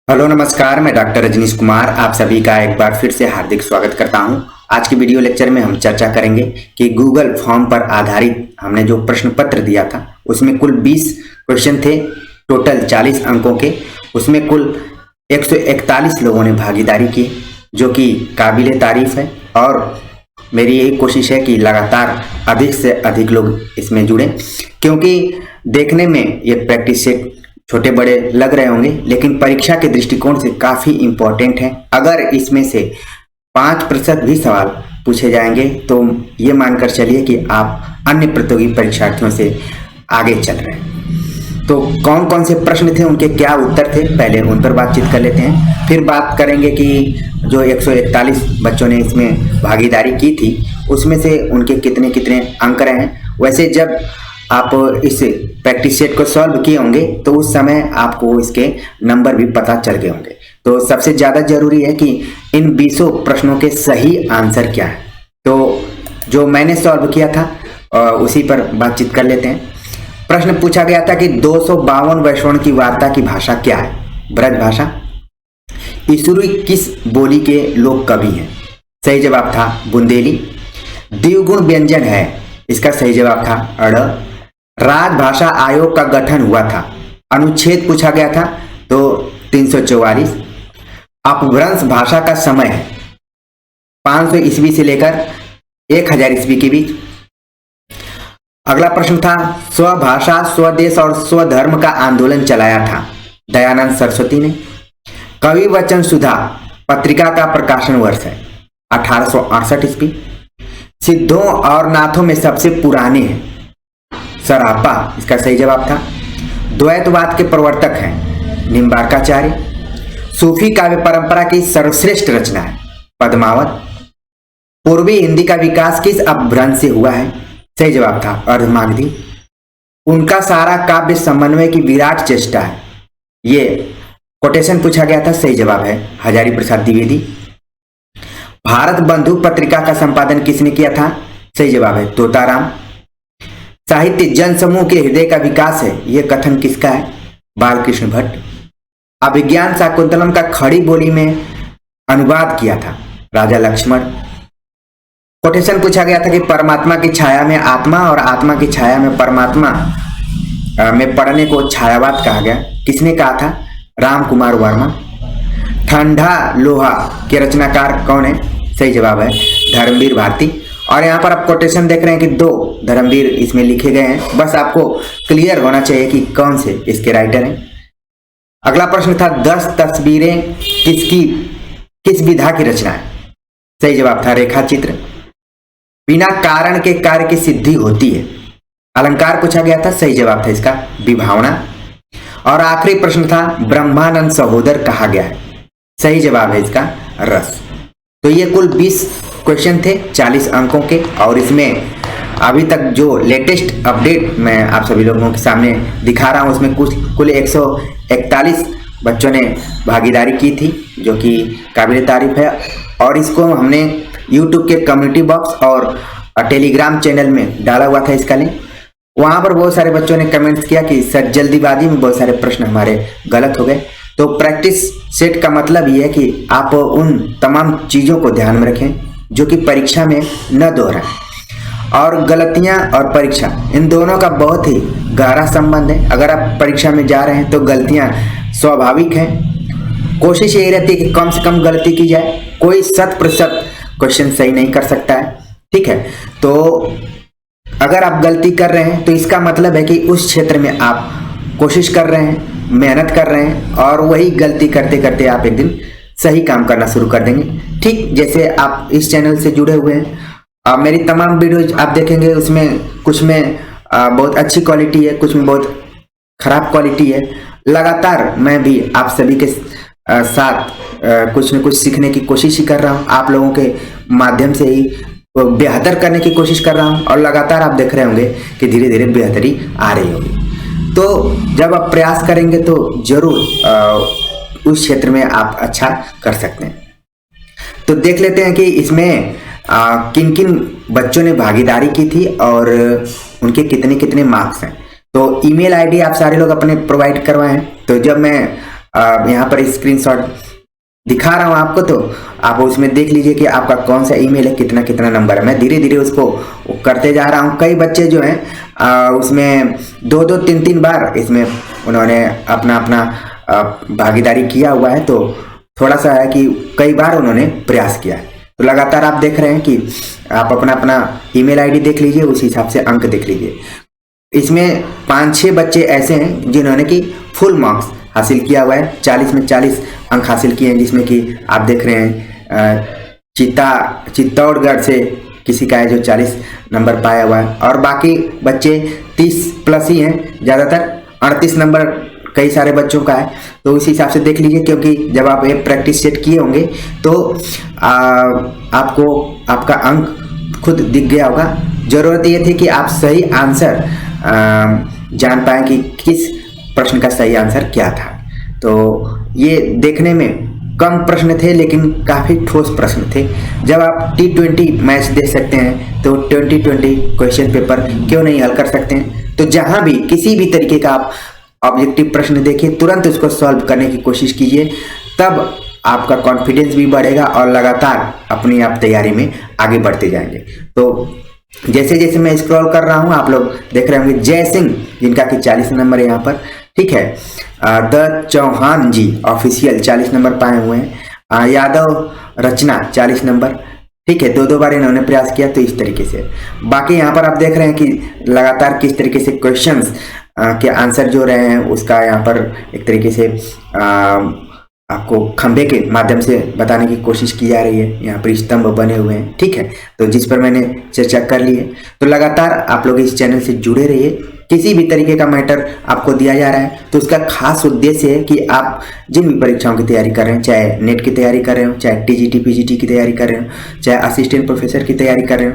Hello नमस्कार, मैं doctor Rajneesh Kumar आप सभी का एक बार फिर से हार्दिक स्वागत करता हूं। आज की वीडियो लेक्चर में हम चर्चा करेंगे कि गूगल फॉर्म पर आधारित हमने जो प्रश्न पत्र दिया था उसमें कुल 20 क्वेश्चन थे, टोटल 40 अंकों के। उसमें कुल 141 लोगों ने भागीदारी की, जो कि काबिले तारीफ है। और मेरी यही कोशिश है कि लगातार अधिक से अधिक लोग इसमें जुड़ें, क्योंकि देखने में ये प्रैक्टिस सेट छोटे बड़े लग रहे होंगे, लेकिन परीक्षा के दृष्टिकोण से काफी इंपॉर्टेंट है। अगर इसमें से 5% भी सवाल पूछे जाएंगे तो ये मानकर चलिए कि आप अन्य प्रतियोगी परीक्षार्थियों से आगे चल रहे हैं। तो कौन कौन से प्रश्न थे, उनके क्या उत्तर थे, पहले उन पर बातचीत कर लेते हैं। फिर बात करेंगे कि जो 141 बच्चों ने इसमें भागीदारी की थी उसमें से उनके कितने कितने अंक रहे हैं। वैसे जब आप इस प्रैक्टिस सेट को सॉल्व किए होंगे तो उस समय आपको इसके नंबर भी पता चल गए होंगे। तो सबसे ज़्यादा जरूरी है कि इन 20 प्रश्नों के सही आंसर क्या है। तो जो मैंने सॉल्व किया था उसी पर बातचीत कर लेते हैं। प्रश्न पूछा गया था कि 252 वैष्णव की वार्ता की भाषा क्या है? ब्रज भाषा। ईसुरी किस बोली के लोक कवि हैं? सही जवाब था बुंदेली। द्विगुण व्यंजन है, इसका सही जवाब था अड़। राजभाषा आयोग का गठन हुआ था, अनुच्छेद पूछा गया था तो 344। अपभ्रंश भाषा का समय है 500 ईस्वी से लेकर 1000 ईस्वी के बीच। अगला प्रश्न था स्वभाषा स्वदेश और स्वधर्म का आंदोलन चलाया था दयानंद सरस्वती ने। कवि वचन सुधा पत्रिका का प्रकाशन वर्ष है 1868 ईस्वी। सिद्धों और नाथों में सबसे पुराने हैं सरापा, इसका सही जवाब था। द्वैतवाद के प्रवर्तक हैं निम्बार्काचार्य। सूफी काव्य परंपरा की सर्वश्रेष्ठ रचना है पद्मावत। पूर्वी हिंदी का विकास किस अपभ्रंश से हुआ है? सही जवाब था अर्धमागधी। उनका सारा काव्य समन्वय की विराट चेष्टा है, ये कोटेशन पूछा गया था, सही जवाब है हजारी प्रसाद द्विवेदी। भारत बंधु पत्रिका का संपादन किसने किया था? सही जवाब है तोताराम। साहित्य जन समूह के हृदय का विकास है, यह कथन किसका है? बालकृष्ण भट्ट। अभिज्ञान शाकुंतलम का खड़ी बोली में अनुवाद किया था राजा लक्ष्मण। कोटेशन पूछा गया था कि परमात्मा की छाया में आत्मा और आत्मा की छाया में परमात्मा में पढ़ने को छायावाद कहा गया, किसने कहा था? राम कुमार वर्मा। ठंडा लोहा के रचनाकार कौन है? सही जवाब है धर्मवीर भारती। और यहाँ पर आप कोटेशन देख रहे हैं कि 2 धर्मवीर इसमें लिखे गए हैं, बस आपको क्लियर होना चाहिए कि कौन से इसके राइटर हैं। अगला प्रश्न था 10 तस्वीरें किस विधा की रचना है? सही जवाब था रेखा चित्र। बिना कारण के कार्य की सिद्धि होती है, अलंकार पूछा गया था, सही जवाब था इसका विभावना। और आखिरी प्रश्न था ब्रह्मानंद सहोदर कहा गया है? सही जवाब है इसका रस। तो ये कुल 20 क्वेश्चन थे 40 अंकों के, और इसमें अभी तक जो लेटेस्ट अपडेट मैं आप सभी लोगों के सामने दिखा रहा हूँ उसमें कुल 141 बच्चों ने भागीदारी की थी, जो कि काबिल तारीफ है। और इसको हमने यूट्यूब के कम्युनिटी बॉक्स और टेलीग्राम चैनल में डाला हुआ था इसका लिंक। वहाँ पर बहुत सारे बच्चों ने कमेंट्स किया कि सर जल्दीबाजी में बहुत सारे प्रश्न हमारे गलत हो गए। तो प्रैक्टिस सेट का मतलब ये है कि आप उन तमाम चीज़ों को ध्यान में रखें जो कि परीक्षा में न दोहराएं। और गलतियां और परीक्षा इन दोनों का बहुत ही गहरा संबंध है। अगर आप परीक्षा में जा रहे हैं तो गलतियां स्वाभाविक हैं, कोशिश यही रहती है कि कम से कम गलती की जाए। कोई 100% क्वेश्चन सही नहीं कर सकता है, ठीक है। तो अगर आप गलती कर रहे हैं तो इसका मतलब है कि उस क्षेत्र में आप कोशिश कर रहे हैं, मेहनत कर रहे हैं, और वही गलती करते करते आप एक दिन सही काम करना शुरू कर देंगे। ठीक जैसे आप इस चैनल से जुड़े हुए हैं, मेरी तमाम वीडियोज आप देखेंगे, उसमें कुछ में बहुत अच्छी क्वालिटी है, कुछ में बहुत खराब क्वालिटी है। लगातार मैं भी आप सभी के साथ कुछ न कुछ सीखने की कोशिश ही कर रहा हूँ, आप लोगों के माध्यम से ही बेहतर करने की कोशिश कर रहा हूँ। और लगातार आप देख रहे होंगे कि धीरे धीरे बेहतरी आ रही होगी। तो जब आप प्रयास करेंगे तो जरूर उस क्षेत्र में आप अच्छा कर सकते हैं। तो देख लेते हैं कि इसमें किन किन बच्चों ने भागीदारी की थी और उनके कितने कितने मार्क्स हैं। तो ईमेल आईडी आप सारे लोग अपने प्रोवाइड करवाएं। तो जब मैं यहाँ पर स्क्रीनशॉट दिखा रहा हूँ आपको, तो आप उसमें देख लीजिए कि आपका कौन सा ईमेल है, कितना कितना नंबर है। मैं धीरे धीरे उसको करते जा रहा हूँ। कई बच्चे जो हैं उसमें 2-2, 3-3 बार इसमें उन्होंने अपना अपना भागीदारी किया हुआ है, तो थोड़ा सा है कि कई बार उन्होंने प्रयास किया है। तो लगातार आप देख रहे हैं कि आप अपना अपना ईमेल आईडी देख लीजिए, उस हिसाब से अंक देख लीजिए। इसमें 5-6 बच्चे ऐसे हैं जिन्होंने कि फुल मार्क्स हासिल किया हुआ है, 40 में 40 अंक हासिल किए हैं, जिसमें कि आप देख रहे हैं चित्तौड़गढ़ से किसी का है जो 40 नंबर पाया हुआ है, और बाकी बच्चे 30 प्लस ही हैं, ज़्यादातर 38 नंबर कई सारे बच्चों का है। तो उस हिसाब से देख लीजिए, क्योंकि जब आप ये प्रैक्टिस सेट किए होंगे तो आपको आपका अंक खुद दिख गया होगा। ज़रूरत ये थी कि आप सही आंसर जान पाएँ कि किस प्रश्न का सही आंसर क्या था। तो ये देखने में कम प्रश्न थे, लेकिन काफ़ी ठोस प्रश्न थे। जब आप T20 मैच देख सकते हैं तो 2020 क्वेश्चन पेपर क्यों नहीं हल कर सकते हैं। तो जहां भी किसी भी तरीके का आप ऑब्जेक्टिव प्रश्न देखिए, तुरंत उसको सॉल्व करने की कोशिश कीजिए, तब आपका कॉन्फिडेंस भी बढ़ेगा और लगातार अपनी आप तैयारी में आगे बढ़ते जाएंगे। तो जैसे जैसे मैं स्क्रॉल कर रहा हूं, आप लोग देख रहे होंगे जय सिंह, जिनका कि 40 नंबर है यहाँ पर, ठीक है। The Chauhan ji official 40 number पाए हुए हैं। यादव रचना 40 नंबर, ठीक है। 2-2 बार इन्होंने प्रयास किया। तो इस तरीके से बाकी यहाँ पर आप देख रहे हैं कि लगातार किस तरीके से क्वेश्चंस के आंसर जो रहे हैं, उसका यहाँ पर एक तरीके से आपको खंभे के माध्यम से बताने की कोशिश की जा रही है। यहाँ पर स्तंभ बने हुए हैं, ठीक है, तो जिस पर मैंने चर्चा कर ली है। तो लगातार आप लोग इस चैनल से जुड़े रहिए। किसी भी तरीके का मैटर आपको दिया जा रहा है तो उसका खास उद्देश्य है कि आप जिन भी परीक्षाओं की तैयारी कर रहे हैं, चाहे नेट की तैयारी कर रहे हो, चाहे टीजीटी पीजीटी की तैयारी कर रहे हो, चाहे असिस्टेंट प्रोफेसर की तैयारी कर रहे हो,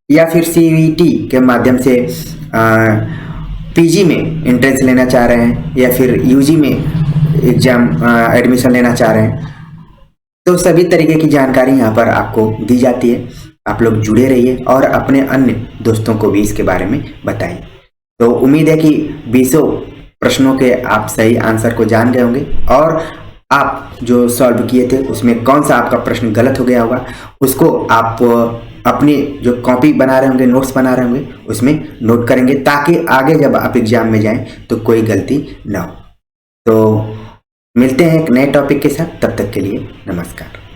या फिर सीवीटी के माध्यम से पीजी में एंट्रेंस लेना चाह रहे हैं, या फिर यूजी में एग्जाम एडमिशन लेना चाह रहे हैं, तो सभी तरीके की जानकारी यहाँ पर आपको दी जाती है। आप लोग जुड़े रहिए और अपने अन्य दोस्तों को भी इसके बारे में बताइए। तो उम्मीद है कि 20 प्रश्नों के आप सही आंसर को जान गए होंगे, और आप जो सॉल्व किए थे उसमें कौन सा आपका प्रश्न गलत हो गया होगा, उसको आप अपनी जो कॉपी बना रहे होंगे, नोट्स बना रहे होंगे, उसमें नोट करेंगे, ताकि आगे जब आप एग्जाम में जाएं तो कोई गलती ना हो। तो मिलते हैं एक नए टॉपिक के साथ, तब तक के लिए नमस्कार।